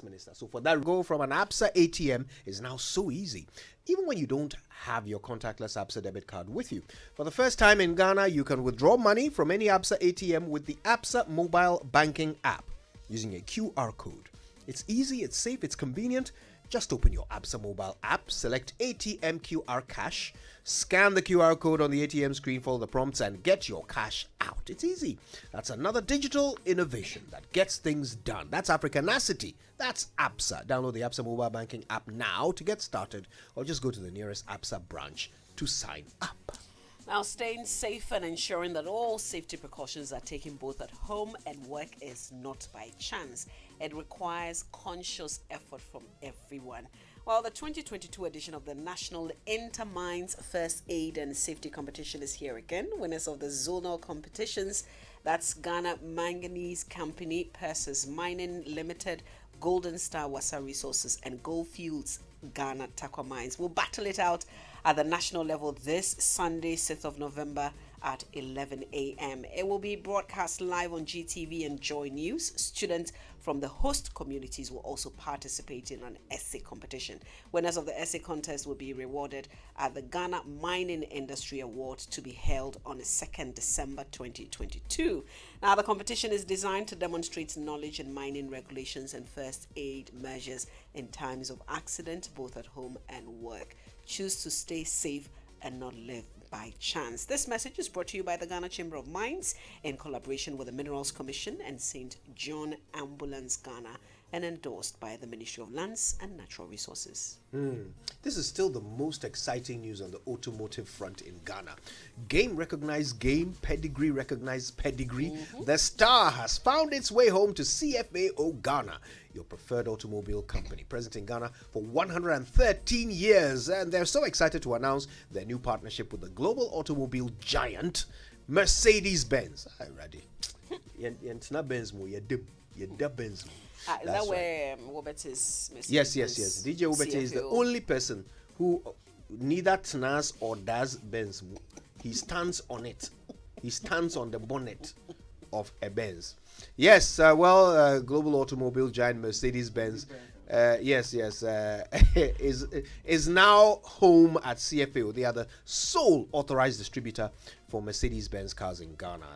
Minister. So for that, go from an ABSA ATM is now so easy, even when you don't have your contactless ABSA debit card with you. For the first time in Ghana, you can withdraw money from any ABSA ATM with the ABSA mobile banking app using a QR code. It's easy, it's safe, it's convenient. Just open your ABSA mobile app, select ATM QR Cash, scan the QR code on the ATM screen, follow the prompts, and get your cash out. It's easy. That's another digital innovation that gets things done. That's Africanacity. That's ABSA. Download the ABSA mobile banking app now to get started, or just go to the nearest ABSA branch to sign up. Now, staying safe and ensuring that all safety precautions are taken both at home and work is not by chance. It requires conscious effort from everyone. Well, the 2022 edition of the National Intermines First Aid and Safety Competition is here again. Winners of the zonal competitions, that's Ghana Manganese Company, Persis Mining Limited, Golden Star Wassa Resources, and Goldfields Ghana Takwa Mines, will battle it out at the national level this Sunday, 6th of November at 11 a.m. It will be broadcast live on GTV and Joy News. Students from the host communities will also participate in an essay competition. Winners of the essay contest will be rewarded at the Ghana Mining Industry Award to be held on 2nd December 2022. Now, the competition is designed to demonstrate knowledge in mining regulations and first aid measures in times of accident, both at home and work. Choose to stay safe and not live by chance. This message is brought to you by the Ghana Chamber of Mines in collaboration with the Minerals Commission and St. John Ambulance Ghana, and endorsed by the Ministry of Lands and Natural Resources. This is still the most exciting news on the automotive front in Ghana. Game recognized game, pedigree recognized pedigree. The Star has found its way home to CFAO Ghana, your preferred automobile company, present in Ghana for 113 years. And they're so excited to announce their new partnership with the global automobile giant, Mercedes-Benz. Hi, Lardy. It's not Benz, you're Benz. Is that where Robert is? Yes. DJ Robert is the only person who neither tnas or does Benz. He stands on it. He stands on the bonnet of a Benz. Yes, global automobile giant Mercedes-Benz, is now home at CFAO. They are the sole authorized distributor for Mercedes-Benz cars in Ghana.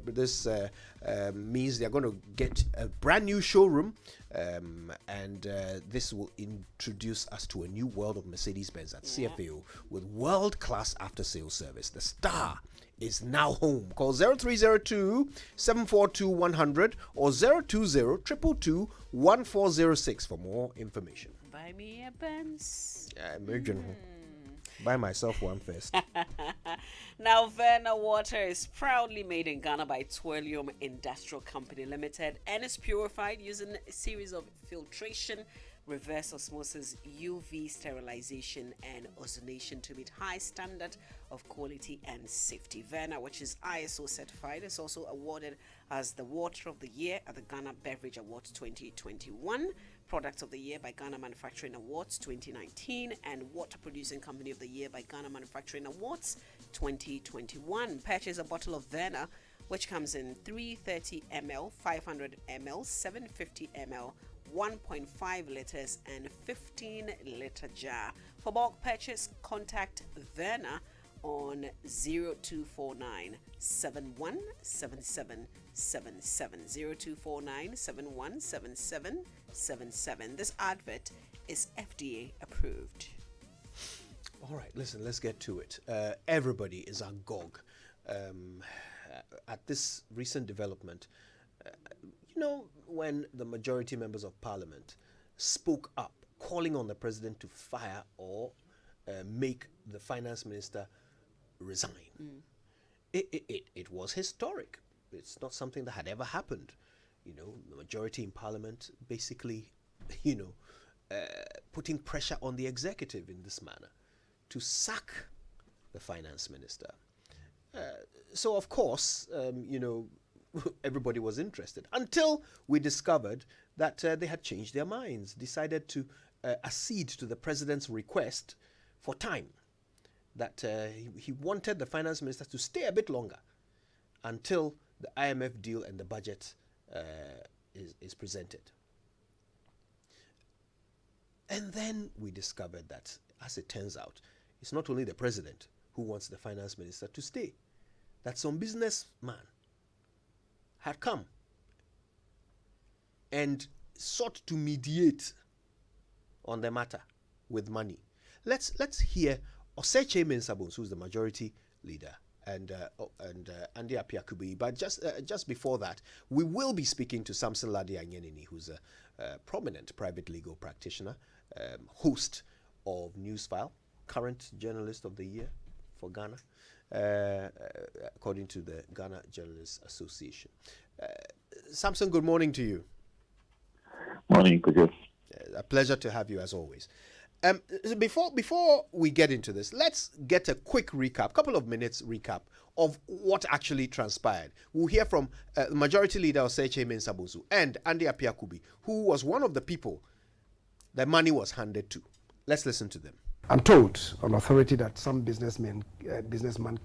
This means they're going to get a brand new showroom, and this will introduce us to a new world of Mercedes-Benz at CFAO with world-class after-sales service. The Star is now home. Call 0302 742 100 or 020 222 1406 for more information. Buy me a Benz. Buy myself one first. Now, Verna Water is proudly made in Ghana by Twelium Industrial Company Limited and is purified using a series of filtration, reverse osmosis, UV sterilization, and ozonation to meet high standard of quality and safety. Verna, which is ISO certified, is also awarded as the Water of the Year at the Ghana Beverage Awards 2021, Product of the Year by Ghana Manufacturing Awards 2019, and Water Producing Company of the Year by Ghana Manufacturing Awards 2021. Purchase a bottle of Verna, which comes in 330 ml, 500 ml, 750 ml, 1.5 liters, and 15-liter jar. For bulk purchase, contact Verna on 0249 717777 0249 717777. This advert is FDA approved. All right, listen, let's get to it. Everybody is agog at this recent development. When the majority members of parliament spoke up, calling on the president to fire or make the finance minister resign. It was historic. It's not something that had ever happened. The majority in parliament basically, putting pressure on the executive in this manner to sack the finance minister. So, of course, everybody was interested until we discovered that they had changed their minds, decided to accede to the president's request for time, that he wanted the finance minister to stay a bit longer until the IMF deal and the budget is presented. And then we discovered that, as it turns out, it's not only the president who wants the finance minister to stay, that some businessman had come and sought to mediate on the matter with money. Let's hear Oseche Mensabons, who's the majority leader, and Andy Apiakubi. But just before that, we will be speaking to Samson Lardy Anyenini, who's a prominent private legal practitioner, host of Newsfile, current journalist of the year for Ghana, according to the Ghana Journalists Association. Samson, good morning to you. Morning, Kujo. A pleasure to have you as always. Before we get into this, let's get a quick recap, couple of minutes recap of what actually transpired. We'll hear from Majority Leader Oseche Mensabons and Andy Apiakubi, who was one of the people the money was handed to. Let's listen to them. I'm told on authority that some businessman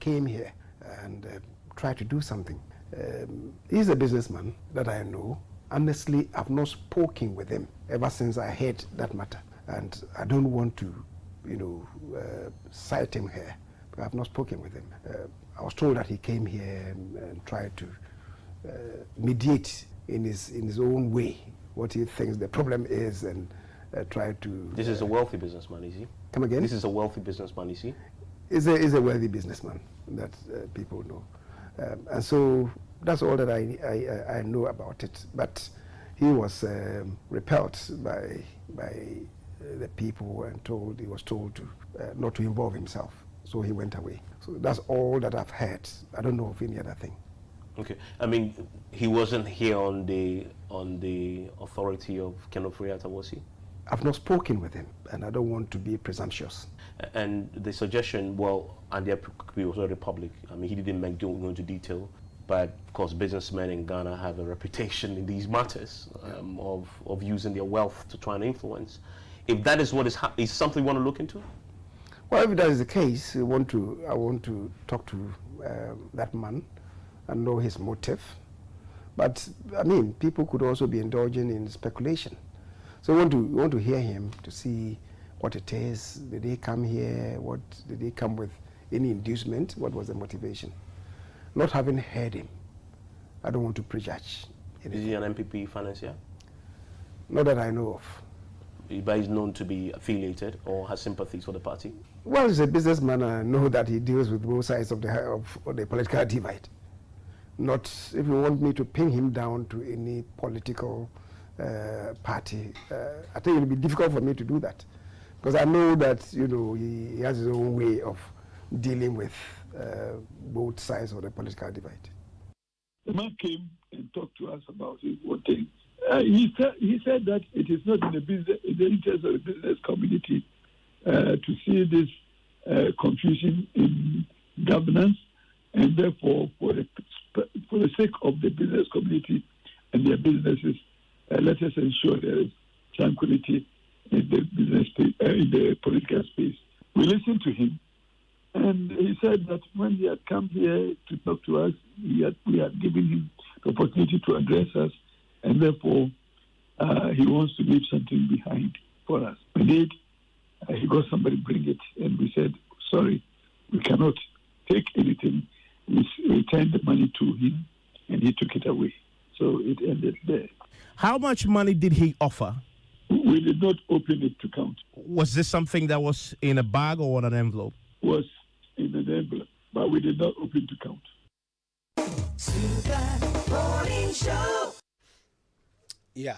came here and tried to do something. He's a businessman that I know. Honestly, I've not spoken with him ever since I heard that matter. And I don't want to, cite him here, but I've not spoken with him. I was told that he came here and tried to mediate in his own way what he thinks the problem is and try to... This is a wealthy businessman, is he? Come again? This is a wealthy businessman, is he? Is a wealthy businessman that people know. And so that's all that I know about it. But he was repelled by the people and he was told to not to involve himself. So he went away. So that's all that I've heard. I don't know of any other thing. Okay. I mean, he wasn't here on the authority of Kenofriata, was he? I've not spoken with him, and I don't want to be presumptuous. And the suggestion, and the Apiakubi was already public. I mean, he didn't go into detail, but of course, businessmen in Ghana have a reputation in these matters of using their wealth to try and influence. If that is what is something you want to look into? Well, if that is the case, I want to talk to that man and know his motive. But I mean, people could also be indulging in speculation. So we want to hear him to see what it is. Did they come here? What did they come with? Any inducement? What was the motivation? Not having heard him, I don't want to prejudge anything. Is he an MPP financier? Not that I know of. But he's known to be affiliated or has sympathies for the party? Well, he's a businessman. I know that he deals with both sides of the political divide. Not if you want me to pin him down to any political party. I think it will be difficult for me to do that because I know that he has his own way of dealing with both sides of the political divide. The man came and talked to us about it. One thing he said that it is not in the interest of the business community to see this confusion in governance, and therefore for the sake of the business community and their businesses, let us ensure there is tranquility in the business space, in the political space. We listened to him, and he said that when he had come here to talk to us, we had given him the opportunity to address us, and therefore he wants to leave something behind for us. We did. He got somebody bring it, and we said, sorry, we cannot take anything. We returned the money to him, and he took it away. So it ended there. How much money did he offer? We did not open it to count. Was this something that was in a bag or on an envelope? Was in an envelope, but we did not open to count. Yeah.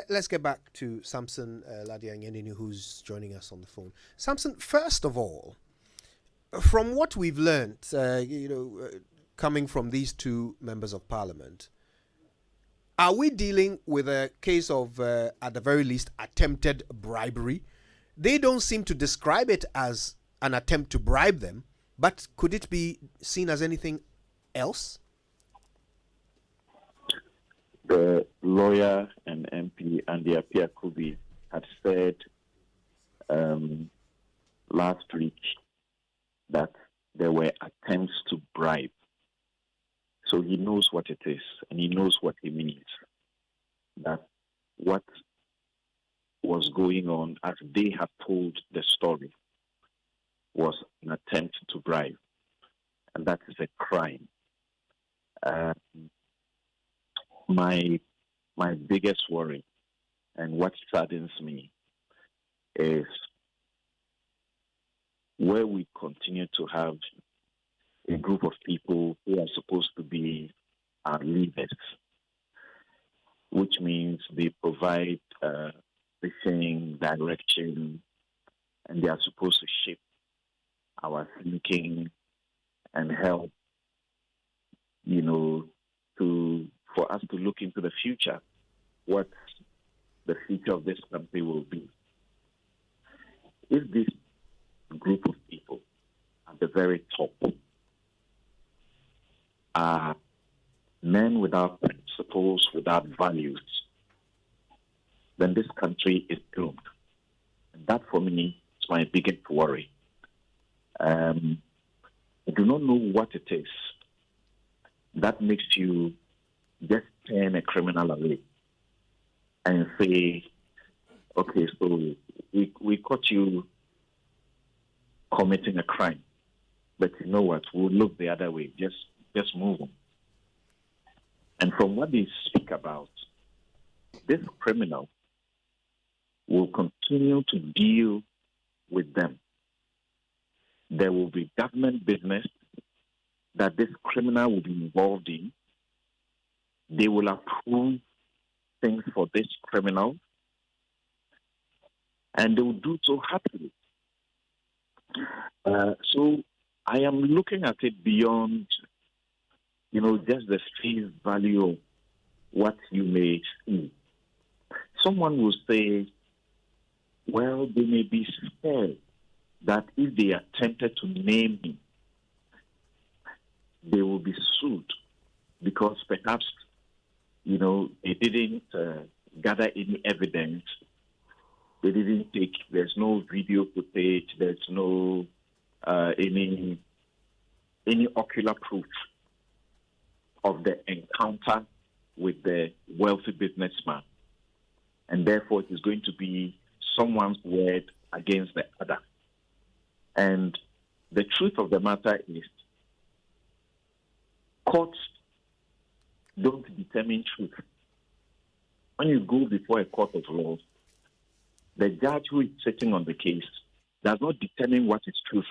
Let's get back to Samson Lardy Anyenini, who's joining us on the phone. Samson, first of all, from what we've learned, coming from these two members of parliament, are we dealing with a case of, at the very least, attempted bribery? They don't seem to describe it as an attempt to bribe them, but could it be seen as anything else? The lawyer and MP Andy Apiakubi had said last week that there were attempts to bribe. So he knows what it is, and he knows what he means. That what going on, as they have told the story, was an attempt to bribe, and that is a crime. My biggest worry, and what saddens me, is where we continue to have a group of people who are supposed to be our leaders, which means they provide vision, direction, and they are supposed to shape our thinking and help, for us to look into the future, what the future of this country will be. If this group of people at the very top are men without principles, without values, then this country is doomed. And that, for me, is my biggest worry. I do not know what it is that makes you just turn a criminal away and say, okay, so we caught you committing a crime, but you know what, we'll look the other way, just move on. And from what they speak about, this criminal will continue to deal with them. There will be government business that this criminal will be involved in. They will approve things for this criminal, and they will do so happily. So I am looking at it beyond, just the face value of what you may see. Someone will say, well, they may be scared that if they attempted to name him, they will be sued because perhaps, they didn't gather any evidence. They didn't there's no video footage, there's no any ocular proof of the encounter with the wealthy businessman. And therefore, it is going to be someone's word against the other. And the truth of the matter is, courts don't determine truth. When you go before a court of law, the judge who is sitting on the case does not determine what is truth.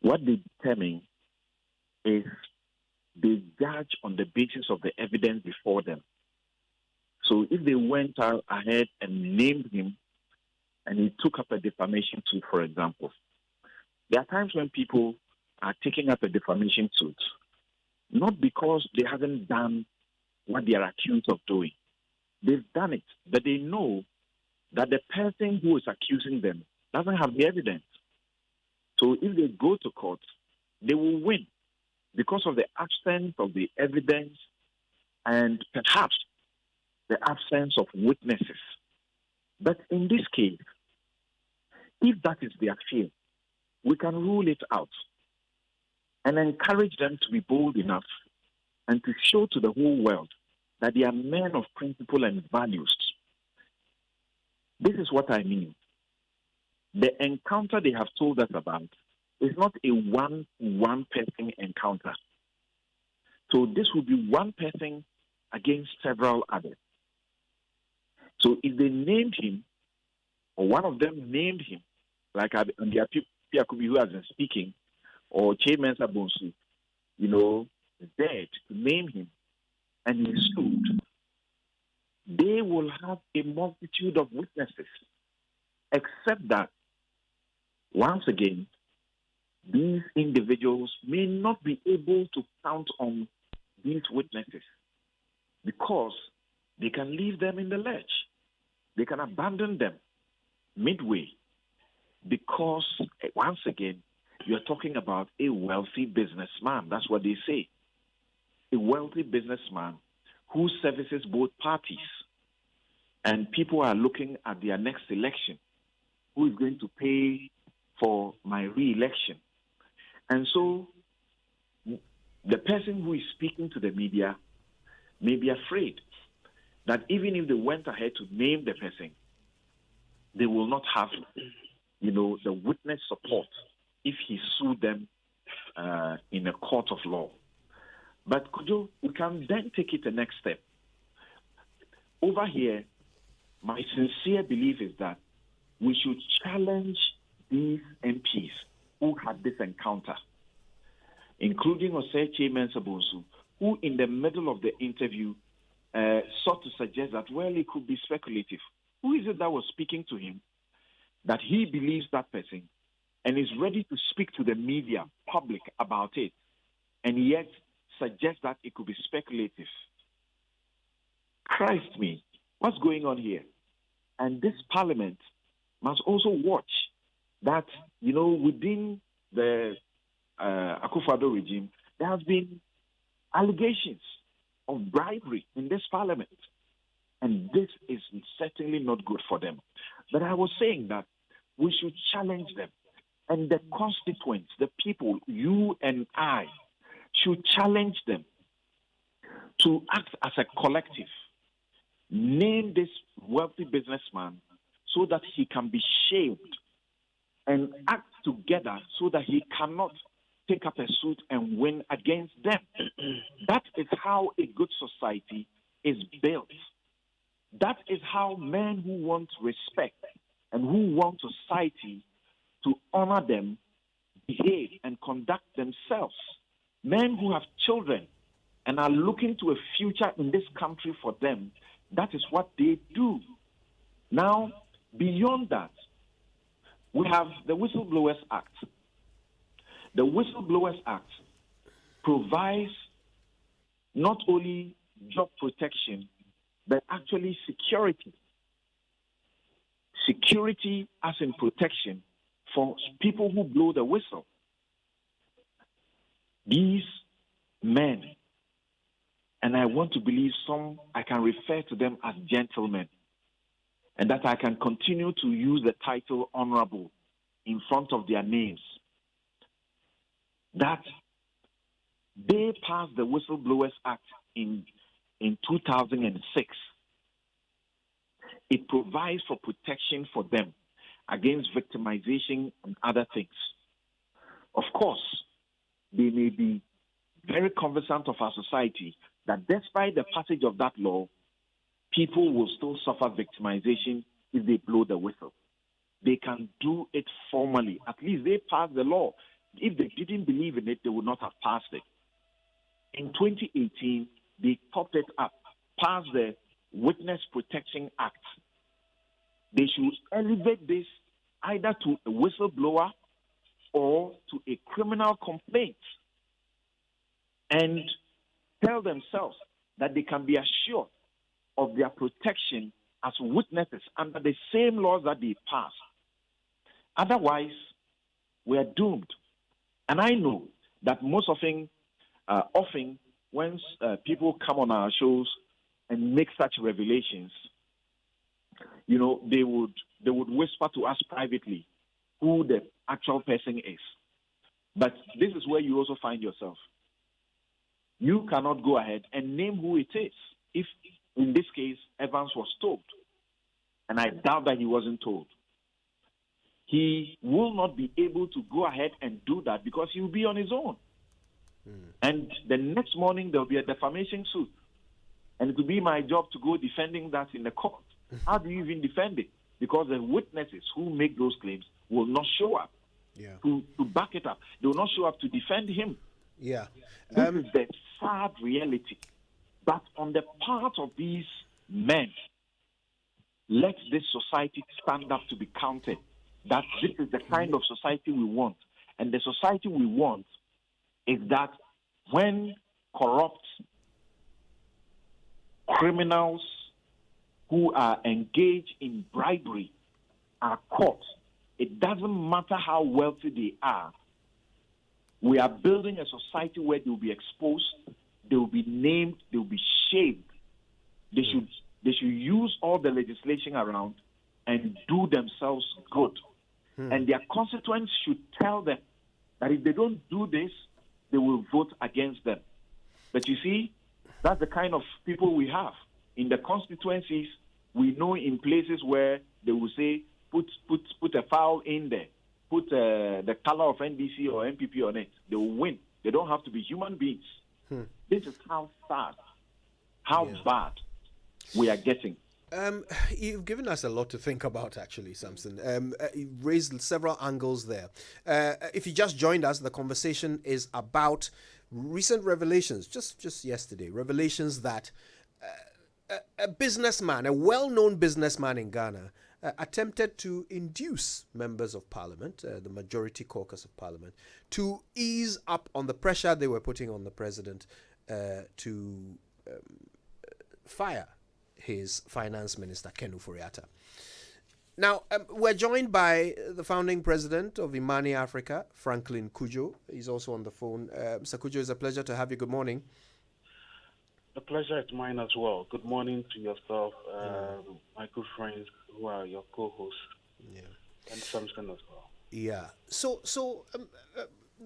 What they determine is they judge on the basis of the evidence before them. So if they went out ahead and named him and he took up a defamation suit, for example, there are times when people are taking up a defamation suit, not because they haven't done what they are accused of doing. They've done it, but they know that the person who is accusing them doesn't have the evidence. So if they go to court, they will win because of the absence of the evidence and perhaps the absence of witnesses. But in this case, if that is their fear, we can rule it out and encourage them to be bold enough and to show to the whole world that they are men of principle and values. This is what I mean. The encounter they have told us about is not a one-to-one person encounter. So this will be one person against several others. So if they named him, or one of them named him, like Piakubi who has been speaking, or Che Mensa Bonsu, dared to name him, and he sued, they will have a multitude of witnesses, except that, once again, these individuals may not be able to count on these witnesses because they can leave them in the lurch. They can abandon them midway because, once again, you're talking about a wealthy businessman. That's what they say. A wealthy businessman who services both parties. And people are looking at their next election. Who is going to pay for my re-election? And so the person who is speaking to the media may be afraid that even if they went ahead to name the person, they will not have, the witness support if he sued them in a court of law. But Kojo, we can then take it the next step. Over here, my sincere belief is that we should challenge these MPs who had this encounter, including Osechi Mensah-Bonsu, who in the middle of the interview sought to suggest that, well, it could be speculative. Who is it that was speaking to him that he believes that person and is ready to speak to the media, public about it, and yet suggest that it could be speculative? Christ me, what's going on here? And this parliament must also watch that, within the Akufo-Addo regime, there has been allegations of bribery in this parliament. And this is certainly not good for them. But I was saying that we should challenge them. And the constituents, the people, you and I, should challenge them to act as a collective. Name this wealthy businessman so that he can be shamed, and act together so that he cannot take up a suit and win against them. That is how a good society is built. That is how men who want respect and who want society to honor them behave and conduct themselves. Men who have children and are looking to a future in this country for them, that is what they do. Now, beyond that, we have the Whistleblowers Act. The Whistleblowers Act provides not only job protection, but actually security. Security as in protection for people who blow the whistle. These men, and I want to believe I can refer to them as gentlemen, and that I can continue to use the title honorable in front of their names, that they passed the Whistleblowers Act in 2006. It provides for protection for them against victimization and other things. Of course, they may be very cognizant of our society that despite the passage of that law, people will still suffer victimization if they blow the whistle. They can do it formally. At least they passed the law. If they didn't believe in it, they would not have passed it. In 2018, they topped it up, passed the Witness Protection Act. They should elevate this either to a whistleblower or to a criminal complaint and tell themselves that they can be assured of their protection as witnesses under the same laws that they passed. Otherwise, we are doomed. And I know that most often when people come on our shows and make such revelations, they would whisper to us privately who the actual person is. But this is where you also find yourself. You cannot go ahead and name who it is. If, in this case, Evans was told, and I doubt that he wasn't told, he will not be able to go ahead and do that because he will be on his own. And the next morning, there will be a defamation suit. And it will be my job to go defending that in the court. How do you even defend it? Because the witnesses who make those claims will not show up to back it up. They will not show up to defend him. Yeah. This is the sad reality. But on the part of these men, let this society stand up to be counted. That this is the kind of society we want. And the society we want is that when corrupt criminals who are engaged in bribery are caught, it doesn't matter how wealthy they are. We are building a society where they will be exposed, they will be named, they will be shamed. They should use all the legislation around and do themselves good. And their constituents should tell them that if they don't do this, they will vote against them. But you see, that's the kind of people we have. In the constituencies, we know in places where they will say, put a foul in there, put the color of NDC or MPP on it. They will win. They don't have to be human beings. This is how sad, how bad we are getting. You've given us a lot to think about, actually, Samson. You've raised several angles there. If you just joined us, the conversation is about recent revelations, just yesterday, revelations that a businessman, a well-known businessman in Ghana, attempted to induce members of parliament, the majority caucus of parliament, to ease up on the pressure they were putting on the president to fire his finance minister, Ken Ofori-Atta. Now, we're joined by the founding president of Imani Africa, Franklin Cudjoe. He's also on the phone. Mr. Cudjoe, it's a pleasure to have you. Good morning. The pleasure is mine as well. Good morning to yourself, my good friends who are your co-hosts, and Samson as well. Yeah. So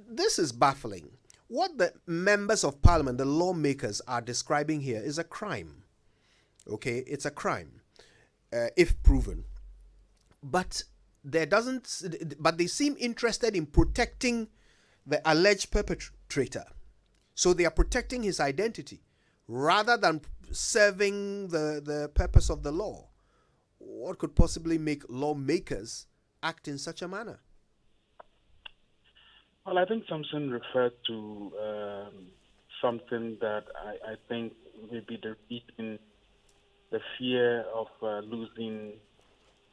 this is baffling. What the members of parliament, the lawmakers, are describing here is a crime. Okay, it's a crime, if proven. But they seem interested in protecting the alleged perpetrator. So they are protecting his identity rather than serving the purpose of the law. What could possibly make lawmakers act in such a manner? Well, I think Samson referred to something that I think may be the reason, the fear of losing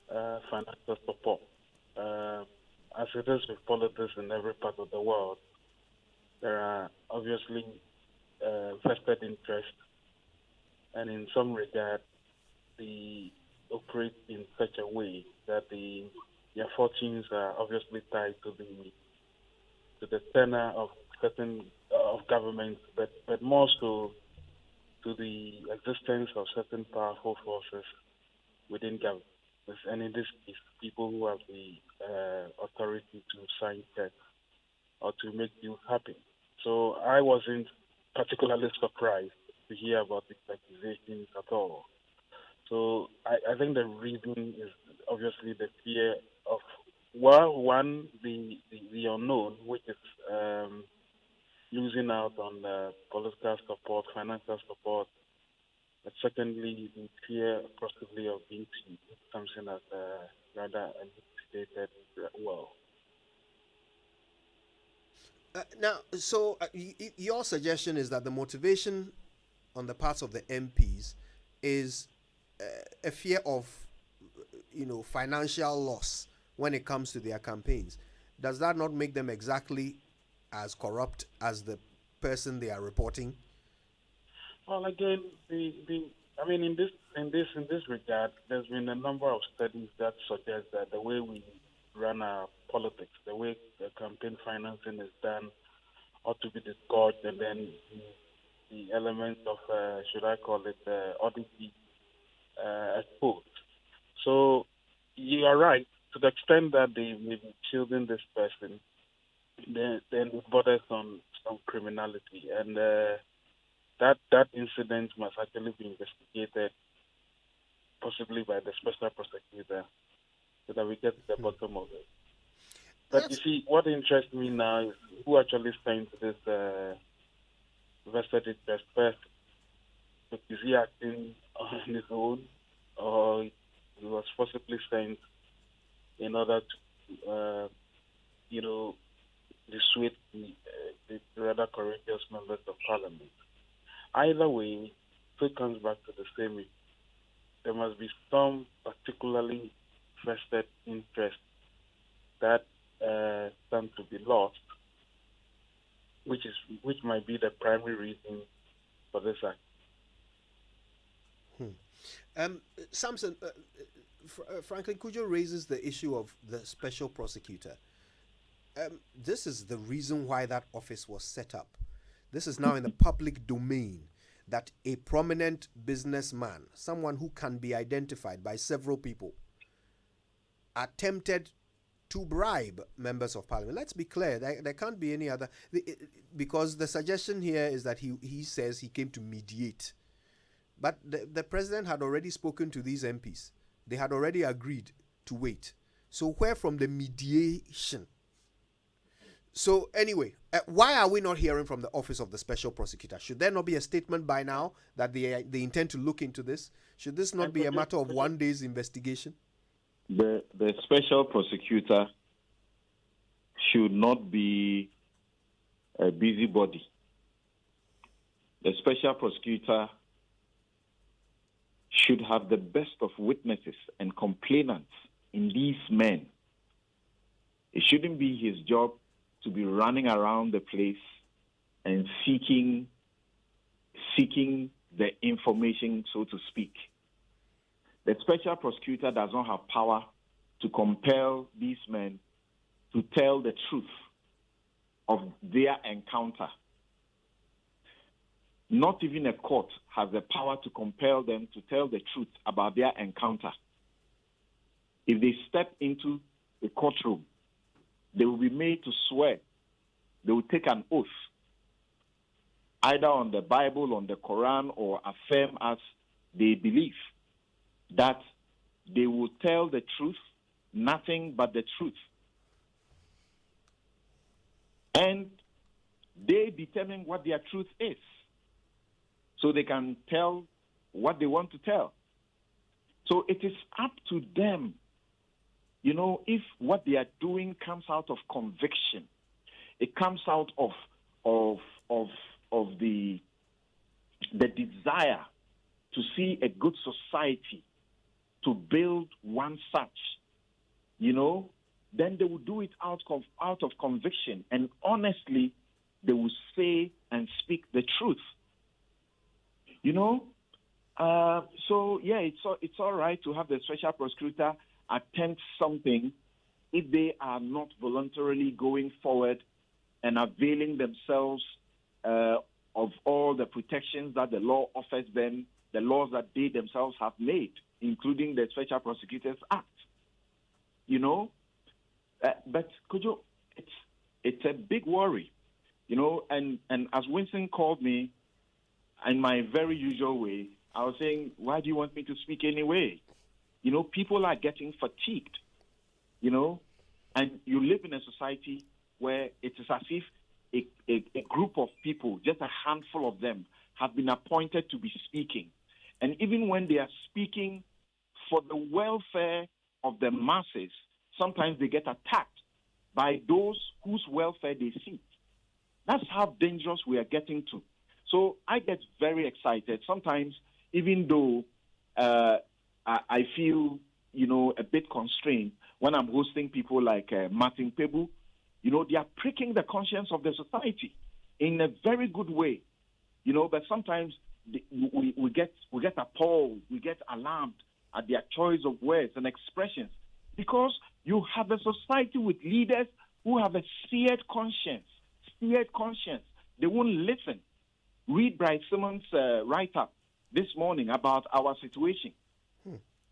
financial support. As it is with politics in every part of the world, there are obviously vested interests, and in some regard, they operate in such a way that their fortunes are obviously tied to the tenure of certain governments, but more so to the existence of certain powerful forces within government. And in this case, people who have the authority to sign checks or to make deals happen. So I wasn't particularly surprised to hear about these accusations at all. So I think the reason is obviously the fear of, well, one, the unknown, which is losing out on political support, financial support, but secondly, the fear possibly of being sued, something that rather stated well. Now, so your suggestion is that the motivation on the parts of the MPs is a fear of, financial loss when it comes to their campaigns. Does that not make them exactly as corrupt as the person they are reporting? Well, again, in this regard, there's been a number of studies that suggest that the way we run our politics, the way the campaign financing is done, ought to be disgorged, and then the elements of, should I call it, oddity exposed. So you are right, to the extent that they may be shielding this person, then it borders on some criminality, and that incident must actually be investigated, possibly by the special prosecutor, so that we get to the bottom of it. But you see, what interests me now is who actually signed this vested interest first. Is he acting on his own, or he was possibly sent in order to, dissuade the rather courageous members of parliament? Either way, it comes back to the same issue. There must be some particularly vested interest that stand to be lost, which might be the primary reason for this act. Samson, Franklin Cudjoe raises the issue of the special prosecutor. This is the reason why that office was set up. This is now in the public domain, that a prominent businessman, someone who can be identified by several people, attempted to bribe members of parliament. Let's be clear, there can't be any other, because the suggestion here is that he says he came to mediate But the president had already spoken to these MPs. They had already agreed to wait. So where from the mediation? So anyway, why are we not hearing from the office of the special prosecutor? Should there not be a statement by now that they intend to look into this? Should this not be a matter of one day's investigation? The special prosecutor should not be a busybody. The special prosecutor should have the best of witnesses and complainants in these men. It shouldn't be his job to be running around the place and seeking the information, so to speak. The special prosecutor does not have power to compel these men to tell the truth of their encounter. Not even a court has the power to compel them to tell the truth about their encounter. If they step into a courtroom, they will be made to swear. They will take an oath, either on the Bible, on the Quran, or affirm as they believe that they will tell the truth, nothing but the truth. And they determine what their truth is, so they can tell what they want to tell. So it is up to them, if what they are doing comes out of conviction, it comes out of the desire to see a good society, to build one such, then they will do it out of conviction, and honestly, they will say and speak the truth. It's all right to have the special prosecutor attempt something if they are not voluntarily going forward and availing themselves of all the protections that the law offers them, the laws that they themselves have made, including the Special Prosecutors Act. But Kojo, it's a big worry, and as Winston called me, in my very usual way, I was saying, why do you want me to speak anyway? People are getting fatigued, and you live in a society where it is as if a group of people, just a handful of them, have been appointed to be speaking. And even when they are speaking for the welfare of the masses, sometimes they get attacked by those whose welfare they seek. That's how dangerous we are getting to. So I get very excited. Sometimes, even though I feel, a bit constrained when I'm hosting people like Martin Pebu, they are pricking the conscience of the society in a very good way, but sometimes we get appalled, we get alarmed at their choice of words and expressions, because you have a society with leaders who have a seared conscience. They won't listen. Read Bryce Simmons' write-up this morning about our situation.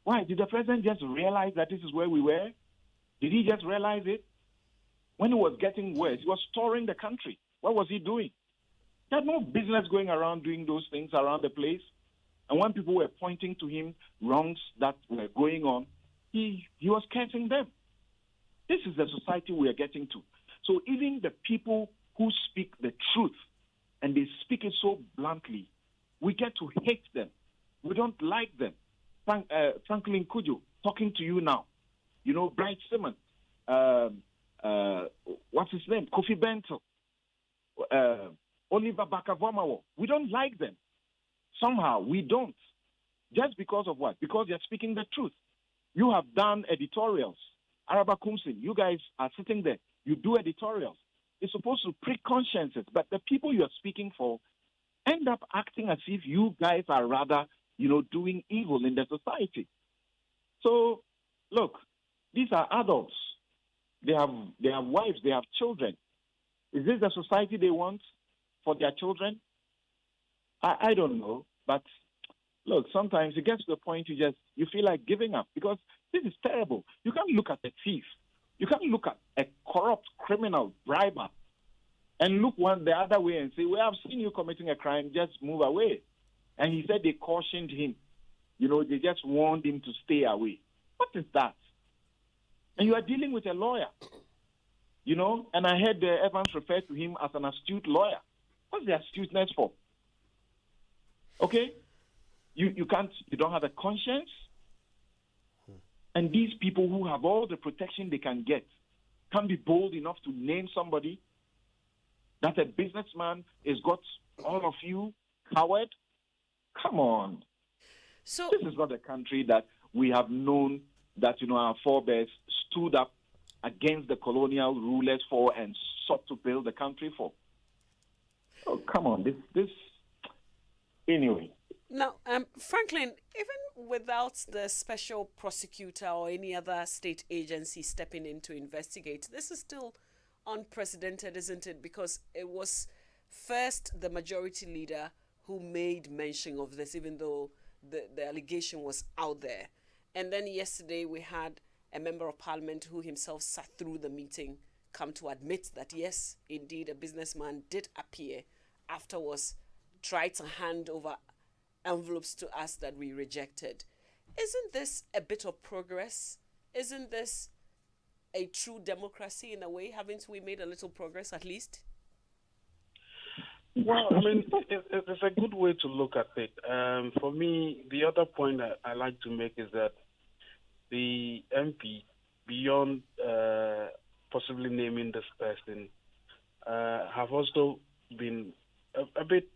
Why? Did the president just realize that this is where we were? Did he just realize it? When it was getting worse, he was touring the country. What was he doing? He had no business going around doing those things around the place. And when people were pointing to him wrongs that were going on, he was cursing them. This is the society we are getting to. So even the people who speak the truth, and they speak it so bluntly, we get to hate them. We don't like them. Franklin Kujo, talking to you now. Bright Simmons, what's his name? Kofi Bento, Oliver Bakavomawo. We don't like them. Somehow, we don't. Just because of what? Because they're speaking the truth. You have done editorials. Araba Kumsin, you guys are sitting there. You do editorials. It's supposed to prick consciences, but the people you are speaking for end up acting as if you guys are rather, doing evil in the society. So, look, these are adults. They have wives, they have children. Is this the society they want for their children? I don't know, but look, sometimes it gets to the point you feel like giving up, because this is terrible. You can't look at a thief. You can't look at a corrupt criminal briber and look the other way and say, well, I've seen you committing a crime, just move away. And he said they cautioned him. You know, they just warned him to stay away. What is that? And you are dealing with a lawyer. You know, and I heard Evans refer to him as an astute lawyer. What's the astuteness for? Okay? You don't have a conscience. And these people who have all the protection they can get can't be bold enough to name somebody that a businessman has got all of you coward. Come on. So this is not a country that we have known that, you know, our forebears stood up against the colonial rulers for and sought to build the country for. Oh, come on. This anyway. now, Franklin, even without the special prosecutor or any other state agency stepping in to investigate, this is still unprecedented, isn't it? Because it was first the majority leader who made mention of this, even though the allegation was out there. And then yesterday we had a member of parliament who himself sat through the meeting come to admit that yes, indeed, a businessman did appear afterwards, tried to hand over envelopes to us that we rejected. Isn't this a bit of progress? Isn't this a true democracy in a way? Haven't we made a little progress at least? Well, I mean, it's a good way to look at it. For me, the other point that I like to make is that the MP, beyond possibly naming this person, have also been a bit,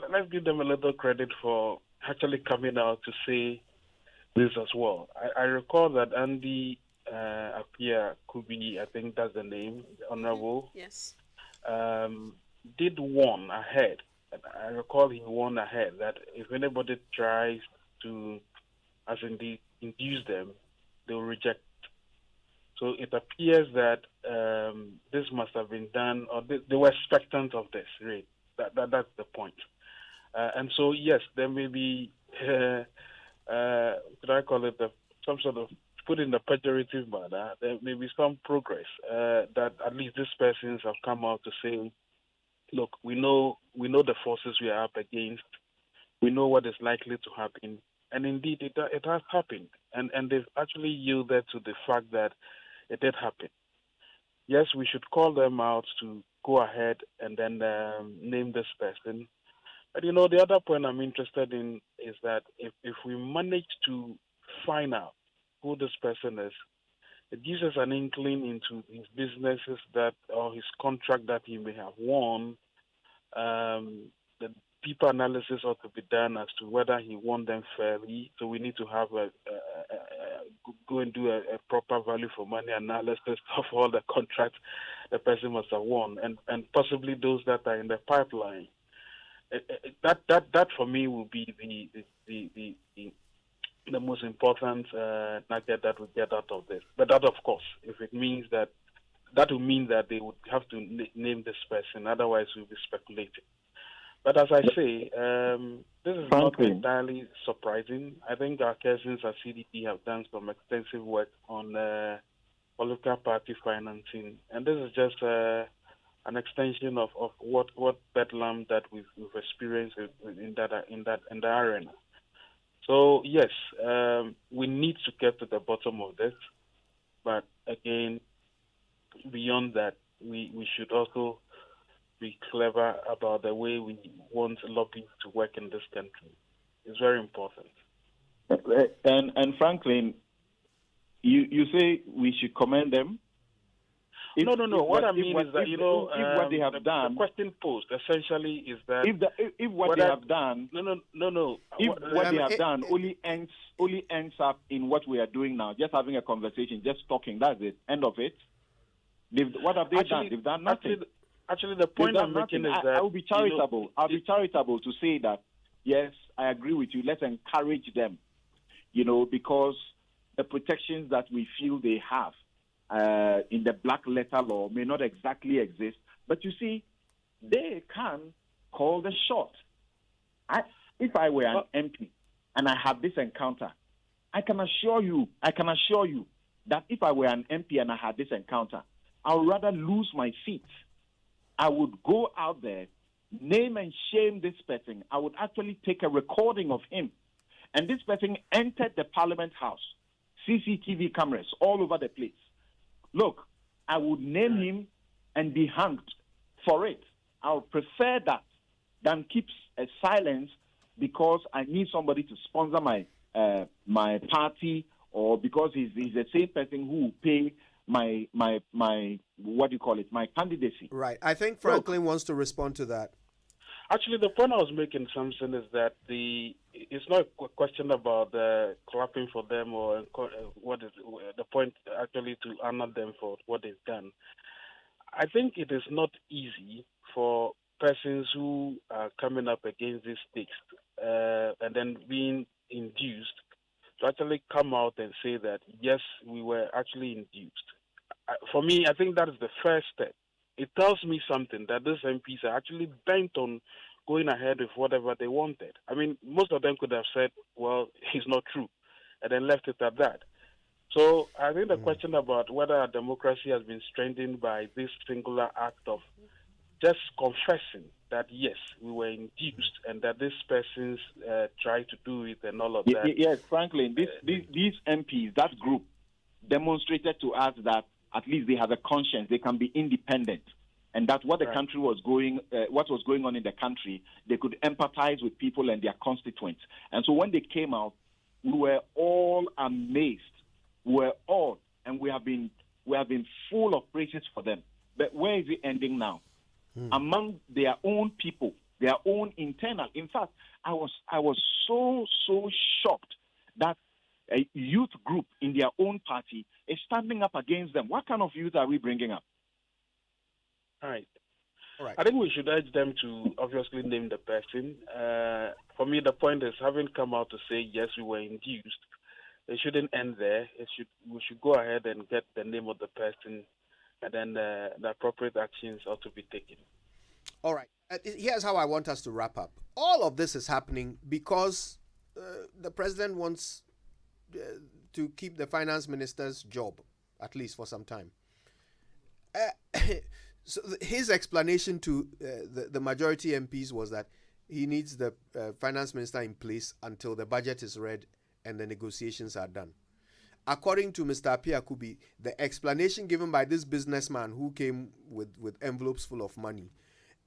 let's give them a little credit for actually coming out to say this as well. I recall that Andy Appiah Kubi, I think that's the name, the Honorable, Yes. did warn ahead. I recall he warned ahead that if anybody tries to, as indeed, induce them, they will reject. So it appears that this must have been done, or they were expectant of this, right? That's the point. And so, yes, there may be, could I call it some sort of, put in the pejorative manner, there may be some progress that at least these persons have come out to say, look, we know the forces we are up against. We know what is likely to happen. And indeed, it has happened. And they've actually yielded to the fact that it did happen. Yes, we should call them out to go ahead and then name this person. But, you know, the other point I'm interested in is that if we manage to find out who this person is, it gives us an inkling into his businesses that, or his contract that he may have won. The deeper analysis ought to be done as to whether he won them fairly. So we need to have go and do a proper value for money analysis of all the contracts the person must have won, and possibly those that are in the pipeline. That for me will be the most important nugget that we get out of this. But that, of course, if it means that will mean that they would have to name this person. Otherwise, we'll be speculating. But as I say, this is not entirely surprising. I think our cousins at CDP have done some extensive work on political party financing, and this is just an extension of what bedlam that we've experienced in that arena. So yes, we need to get to the bottom of this. But again, beyond that, we should also be clever about the way we want lobbying to work in this country. It's very important. And Franklin, you say we should commend them? No. What I mean is that, if what they have done, the question posed essentially is that if what they have done, if what they have done only ends up in what we are doing now, just having a conversation, just talking, that's it, end of it. What have they done? They've done nothing. Actually, the point I'm making is that I will be charitable. I'll be charitable to say that yes, I agree with you. Let's encourage them, because the protections that we feel they have in the black letter law may not exactly exist, but you see, they can call the shot. If I were an MP and I had this encounter, I can assure you that if I were an MP and I had this encounter, I would rather lose my seat. I would go out there name and shame this person, I would actually take a recording of him. And this person entered the Parliament House, CCTV cameras all over the place. Look, I would name him and be hanged for it. I would prefer that than keep a silence because I need somebody to sponsor my party, or because he's the same person who will pay my what do you call it, my candidacy. Right. I think Franklin wants to respond to that. Actually, the point I was making, Samson, is that it's not a question about clapping for them or what is the point. Actually, to honor them for what they've done. I think it is not easy for persons who are coming up against this text and then being induced to actually come out and say that yes, we were actually induced. For me, I think that is the first step. It tells me something that these MPs are actually bent on going ahead with whatever they wanted. I mean, most of them could have said, well, it's not true, and then left it at that. So I think the question about whether our democracy has been strengthened by this singular act of just confessing that, yes, we were induced and that these persons tried to do it and all of that. Yes, Franklin, these MPs, that group, demonstrated to us that at least they have a conscience, they can be independent, and that what the country was what was going on in the country, they could empathize with people and their constituents. And so when they came out, we were all amazed. We were all, and we have been full of praises for them. But where is it ending now? Among their own people, their own internal. In fact, I was so shocked that a youth group in their own party is standing up against them. What kind of youth are we bringing up? All right. All right. I think we should urge them to obviously name the person. For me, the point is, having come out to say, yes, we were induced, it shouldn't end there. We should go ahead and get the name of the person, and then the appropriate actions ought to be taken. All right. Here's how I want us to wrap up. All of this is happening because the president wants to keep the finance minister's job, at least for some time. So his explanation to the majority MPs was that he needs the finance minister in place until the budget is read and the negotiations are done. According to Mr. Apiakubi, the explanation given by this businessman who came with envelopes full of money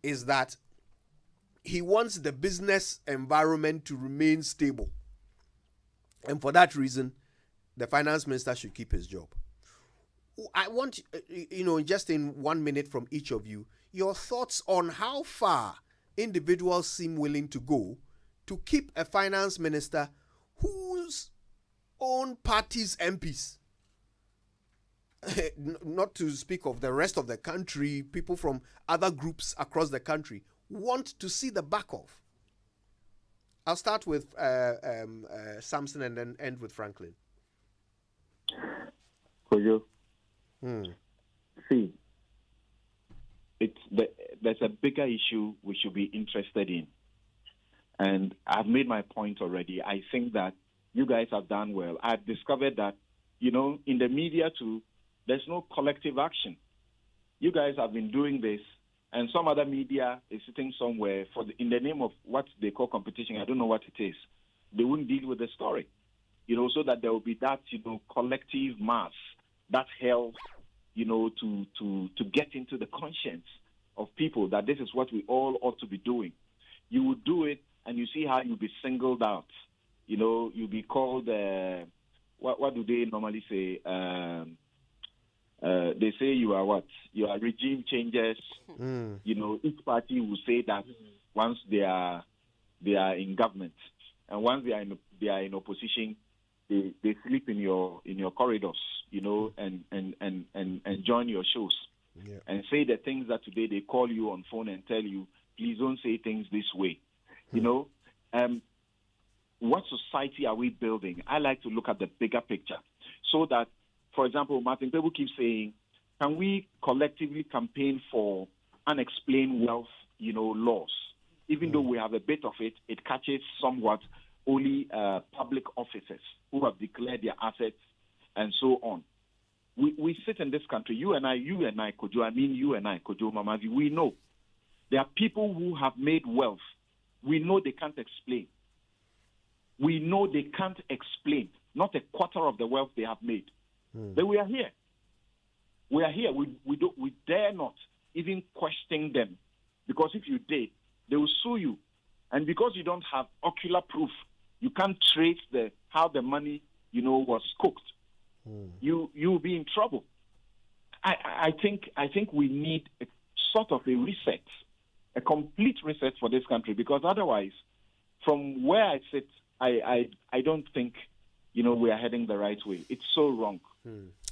is that he wants the business environment to remain stable. And for that reason, the finance minister should keep his job. I want, just in 1 minute from each of you, your thoughts on how far individuals seem willing to go to keep a finance minister whose own party's MPs, not to speak of the rest of the country, people from other groups across the country, want to see the back of. I'll start with Samson and then end with Franklin. Kojo, see, there's a bigger issue we should be interested in. And I've made my point already. I think that you guys have done well. I've discovered that, in the media too, there's no collective action. You guys have been doing this, and some other media is sitting somewhere in the name of what they call competition. I don't know what it is. They wouldn't deal with the story, so that there will be that, collective mass, that help, to get into the conscience of people that this is what we all ought to be doing. You would do it, and you see how you'll be singled out. You'll be called, what do they normally say? They say you are what? You are regime changers. Each party will say that once they are in government, and once they are in opposition, they sleep in your corridors, and join your shows, and say the things that today they call you on phone and tell you, please don't say things this way. What society are we building? I like to look at the bigger picture, so that, for example, Martin Pebu keeps saying, can we collectively campaign for unexplained wealth, laws? Even though we have a bit of it, it catches somewhat only public officers who have declared their assets and so on. We sit in this country, you and I, Kojo, Kojo Mamavi, we know There are people who have made wealth. We know they can't explain. We know they can't explain. Not a quarter of the wealth they have made. But we are here. We are here. We dare not even question them. Because if you did, they will sue you. And because you don't have ocular proof, you can't trace how the money, was cooked. You'll be in trouble. I think we need a sort of a reset, a complete reset for this country, because otherwise, from where I sit, I don't think, we are heading the right way. It's so wrong.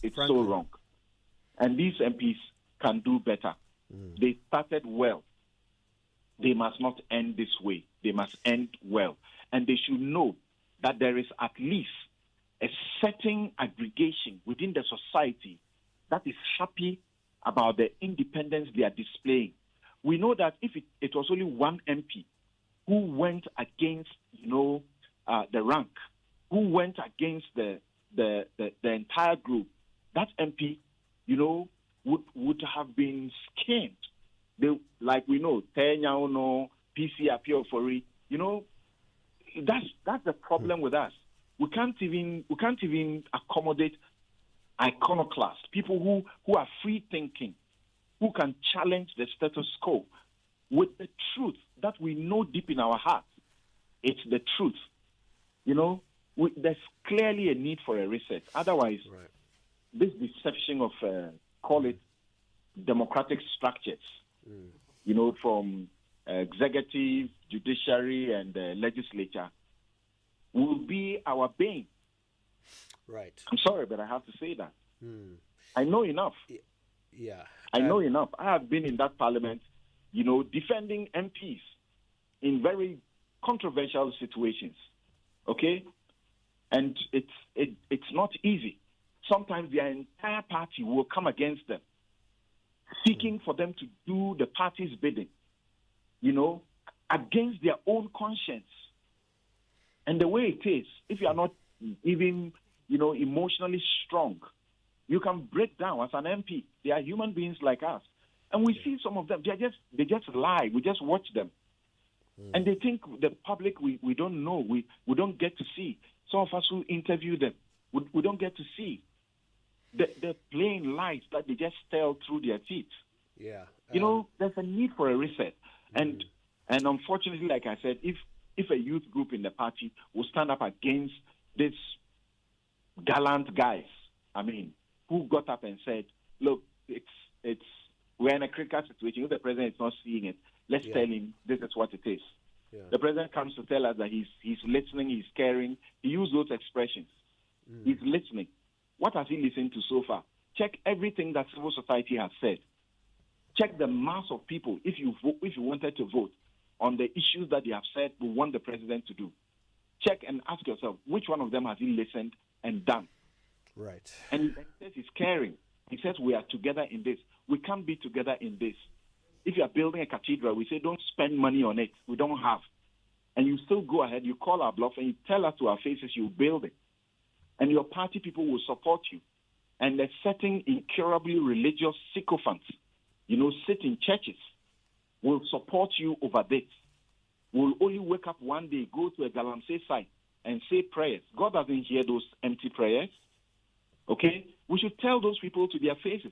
It's so wrong. And these MPs can do better. They started well. They must not end this way. They must end well. And they should know that there is at least a certain aggregation within the society that is happy about the independence they are displaying. We know that if it was only one MP who went against, the rank, who went against the entire group, that MP, would have been scanned. Like we know, PC appeal for it. That's the problem with us. We can't even accommodate iconoclasts, people who are free thinking, who can challenge the status quo with the truth that we know deep in our hearts. It's the truth. There's clearly a need for a reset. Otherwise, this deception of call it democratic structures, from executive, judiciary, and legislature, will be our bane. Right. I'm sorry, but I have to say that. I know enough. Yeah. I know enough. I have been in that parliament, defending MPs in very controversial situations. Okay? And it's not easy. Sometimes their entire party will come against them, seeking for them to do the party's bidding, against their own conscience. And the way it is, if you are not even, emotionally strong, you can break down as an MP. They are human beings like us. And we see some of them, they just lie. We just watch them. And they think the public, we don't know. We don't get to see. Some of us who interview them, we don't get to see the plain lies that they just tell through their teeth. Yeah. There's a need for a reset. And unfortunately, like I said, if a youth group in the party will stand up against these gallant guys, who got up and said, look, we're in a critical situation. If the president is not seeing it, let's tell him this is what it is. Yeah. The president comes to tell us that he's listening, he's caring. He used those expressions. He's listening. What has he listened to so far? Check everything that civil society has said. Check the mass of people, if you wanted to vote on the issues that they have said we want the president to do. Check and ask yourself, which one of them has he listened and done? Right. And he says he's caring. He says we are together in this. We can't be together in this. If you are building a cathedral, we say don't spend money on it. We don't have. And you still go ahead, you call our bluff, and you tell us to our faces you build it. And your party people will support you. And a certain incurably religious sycophants, sit in churches, will support you over this. Will only wake up one day, go to a galamsey site, and say prayers. God doesn't hear those empty prayers. Okay? We should tell those people to their faces,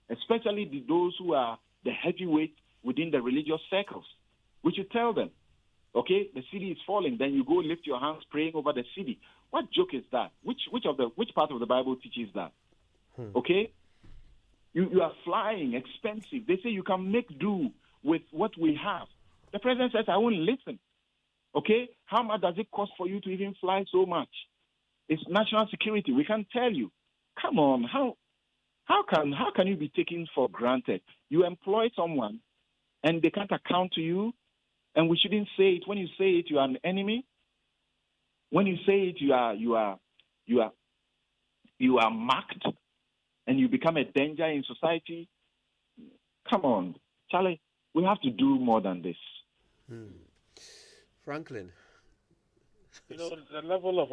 especially those who are the heavyweight within the religious circles. We should tell them, okay, the city is falling, then you go lift your hands praying over the city. What joke is that? Which part of the Bible teaches that? Okay? You are flying, expensive. They say you can make do with what we have. The president says, I won't listen. Okay? How much does it cost for you to even fly so much? It's national security. We can't tell you. Come on, how can you be taken for granted? You employ someone and they can't account to you, and we shouldn't say it. When you say it, you are an enemy. When you say it, you are marked, and you become a danger in society. Come on, Charlie, we have to do more than this. Franklin. The level of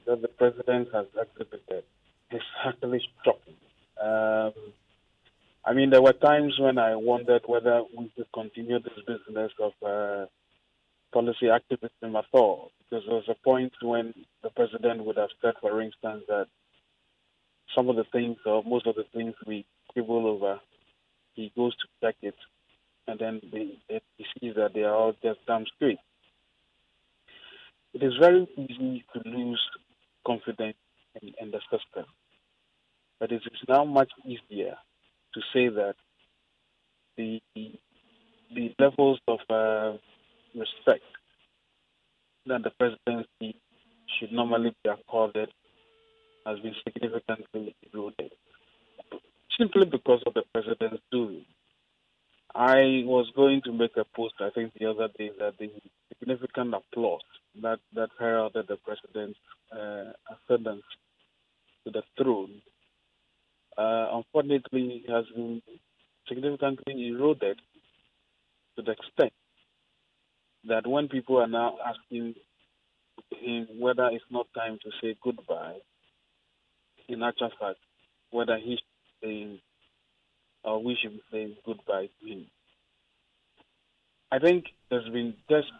that the president has exhibited is actually shocking. I mean, there were times when I wondered whether we could continue this business of policy activism at all, because there was a point when the president would have said, for instance, that some of the things or most of the things we quibble over, he goes to check it, and then he sees that they are all just damn straight. It is very easy to lose confidence in the system, but it is now much easier to say that the levels of respect that the presidency should normally be accorded has been significantly eroded, simply because of the president's doing. I was going to make a post, I think, the other day that the significant applause that heralded the president's ascendance to the throne, unfortunately, has been significantly eroded to the extent that when people are now asking him whether it's not time to say goodbye, in actual fact, whether he should be saying or we should be saying goodbye to him. I think there's been just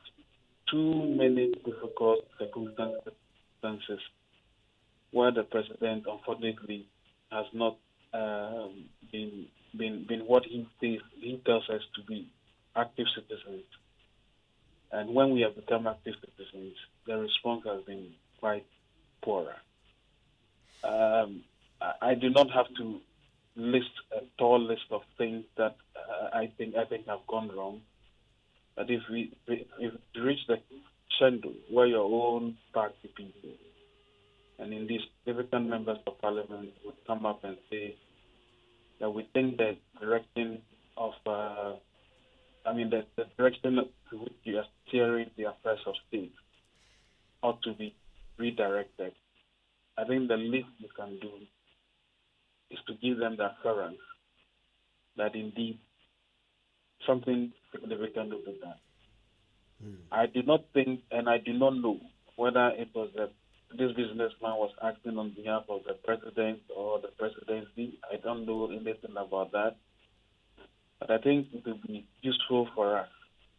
too many difficult circumstances where the president, unfortunately, has not been what he tells us to be, active citizens. And when we have become active citizens, the response has been quite poorer. I do not have to list a tall list of things that I think have gone wrong. But if we reach the schedule where your own party people and indeed significant members of parliament would come up and say that we think the direction of the direction to which you are steering the affairs of state ought to be redirected. I think the least you can do is to give them the assurance that indeed something significant will be done. I do not think, and I do not know whether it was that this businessman was acting on behalf of the president or the presidency. I don't know anything about that. But I think it would be useful for us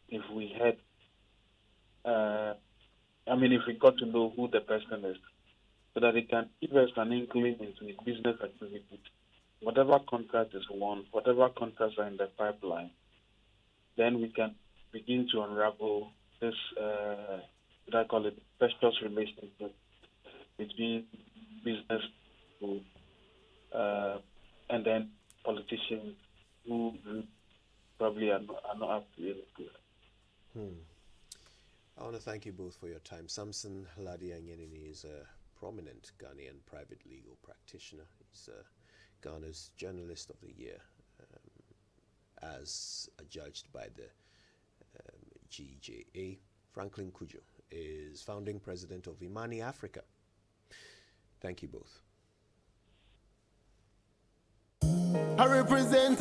if we had, if we got to know who the person is, so that it can give us an inkling into his business activities. Whatever contract is won, whatever contracts are in the pipeline, then we can begin to unravel this, what I call it, precious relationship between business people and then politicians who probably are not up to it. I want to thank you both for your time. Samson Lardy is a prominent Ghanaian private legal practitioner. He's Ghana's Journalist of the Year, as adjudged by the GJA. Franklin Kujo is founding president of Imani Africa. Thank you both. I represent